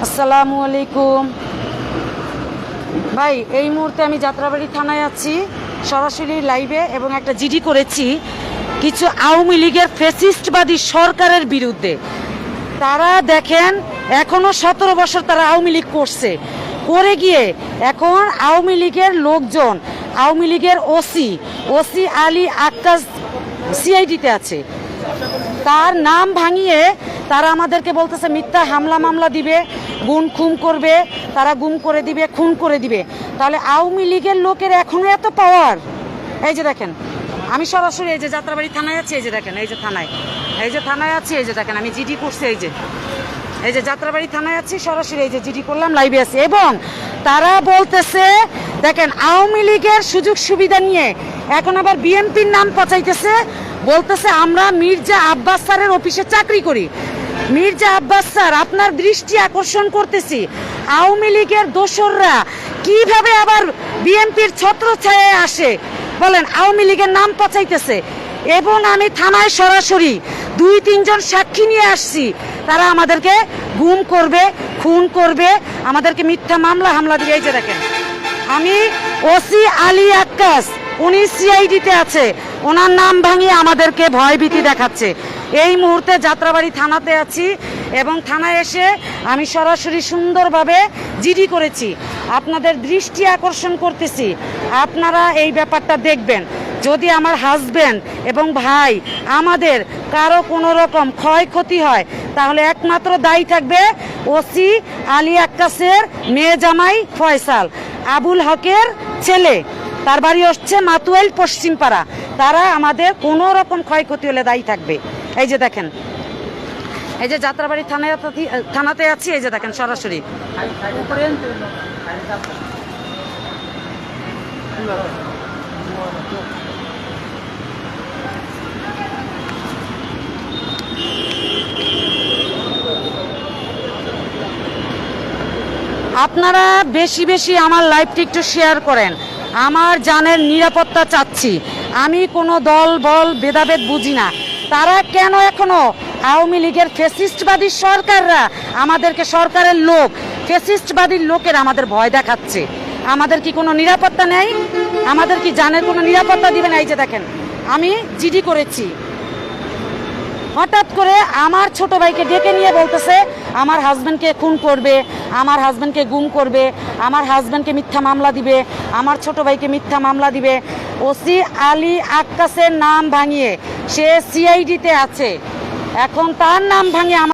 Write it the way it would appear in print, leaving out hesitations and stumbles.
আসসালামু আলাইকুম ভাই, এই মুহূর্তে আমি যাত্রাবাড়ি থানায় আছি সরাসরি লাইভে, এবং একটা জিডি করেছি কিছু আওয়ামী লীগের ফ্যাসিস্টবাদী সরকারের বিরুদ্ধে। তারা দেখেন এখনো 17 বছর তারা আওয়ামী লীগ করছে, করে গিয়ে এখন আওয়ামী লীগের লোকজন, আওয়ামী লীগের ওসি আলী আক্কাস সিআইডিতে আছে। তার নাম ভাঙিয়ে তারা আমাদেরকে বলতেছে মিথ্যা হামলা মামলা দিবে, খুন করবে, তারা গুম করে দিবে, খুন করে দিবে। তাহলে আওয়ামী লীগের লোকের এখনো এত পাওয়ার। এই যে দেখেন, আমি সরাসরি এই যে যাত্রাবাড়ি থানায় আছি, এই যে দেখেন, এই যে থানায় আছি, এই যে দেখেন আমি জিডি করছি, এই যে যাত্রাবাড়ি থানায় আছি সরাসরি, এই যে জিডি করলাম, লাইভে আছি। এবং তারা বলতেছে দেখেন আওয়ামী লীগের সুযোগ সুবিধা নিয়ে এখন আবার বিএনপির নাম পচাইতেছে, বলতেছে আমরা মির্জা আব্বাস স্যারের অফিসে চাকরি করি। মির্জা আব্বাস স্যার, আপনার দৃষ্টি আকর্ষণ করতেছি, আওয়ামী লীগের দোসররা কিভাবে আবার বিএনপির ছত্রছায়ায় আসে বলেন, আওয়ামী লীগের নাম পচাইতেছে। এবং আমি থানায় সরাসরি 2-3 জন সাক্ষী নিয়ে আসছি, তারা আমাদেরকে গুম করবে, খুন করবে, আমাদেরকে মিথ্যা মামলা হামলা দিয়ে। এই যে দেখেন, আমি ওসি আলী আক্কাস, উনি সিআইডিতে আছে, ওনার নাম ভাঙিয়ে আমাদেরকে ভয়ভীতি দেখাচ্ছে। এই মুহূর্তে যাত্রাবাড়ি থানাতে আছি, এবং থানায় এসে আমি সরাসরি সুন্দরভাবে জিডি করেছি। আপনাদের দৃষ্টি আকর্ষণ করতেছি, আপনারা এই ব্যাপারটা দেখবেন। যদি আমার হাজব্যান্ড এবং ভাই আমাদের কারো কোনো রকম ক্ষয়ক্ষতি হয়, তাহলে একমাত্র দায়ী থাকবে ওসি আলী আক্কাসের মেয়ে জামাই ফয়সাল, আবুল হকের ছেলে, তার বাড়ি হচ্ছে মাতুয়াইল পশ্চিমপাড়া। তারা আমাদের কোনো রকম ক্ষয়ক্ষতি হলে দায়ী থাকবে। এই যে দেখেন, এই যে যাত্রাবাড়ি থানাতে আছি, এই যে দেখেন সরাসরি। আপনারা বেশি বেশি আমার লাইভটি একটু শেয়ার করেন। আমার জানের নিরাপত্তা চাচ্ছি। আমি কোনো দল বল ভেদাভেদ বুঝি না। তারা কেন এখনো আওয়ামী লীগের ফ্যাসিস্টবাদী সরকাররা আমাদেরকে, সরকারের লোক, ফ্যাসিস্টবাদী লোকের আমাদের ভয় দেখাচ্ছে? আমাদের কি কোনো নিরাপত্তা নেই? আমাদের কি জানের কোনো নিরাপত্তা দিবে না? এই যে দেখেন, আমি জিডি করেছি। হঠাৎ করে আমার ছোট ভাইকে ডেকে নিয়ে বলতেছে আমার হাজব্যান্ডকে খুন করবে, আমার হাজব্যান্ডকে গুম করবে, আমার হাজব্যান্ডকে মিথ্যা মামলা দিবে, আমার ছোট ভাইকে মিথ্যা মামলা দিবে। ওসি আলী আক্কাসের নাম ভাঙিয়ে, সে সিআইডিতে আছে, এখন তার নাম ভাঙিয়ে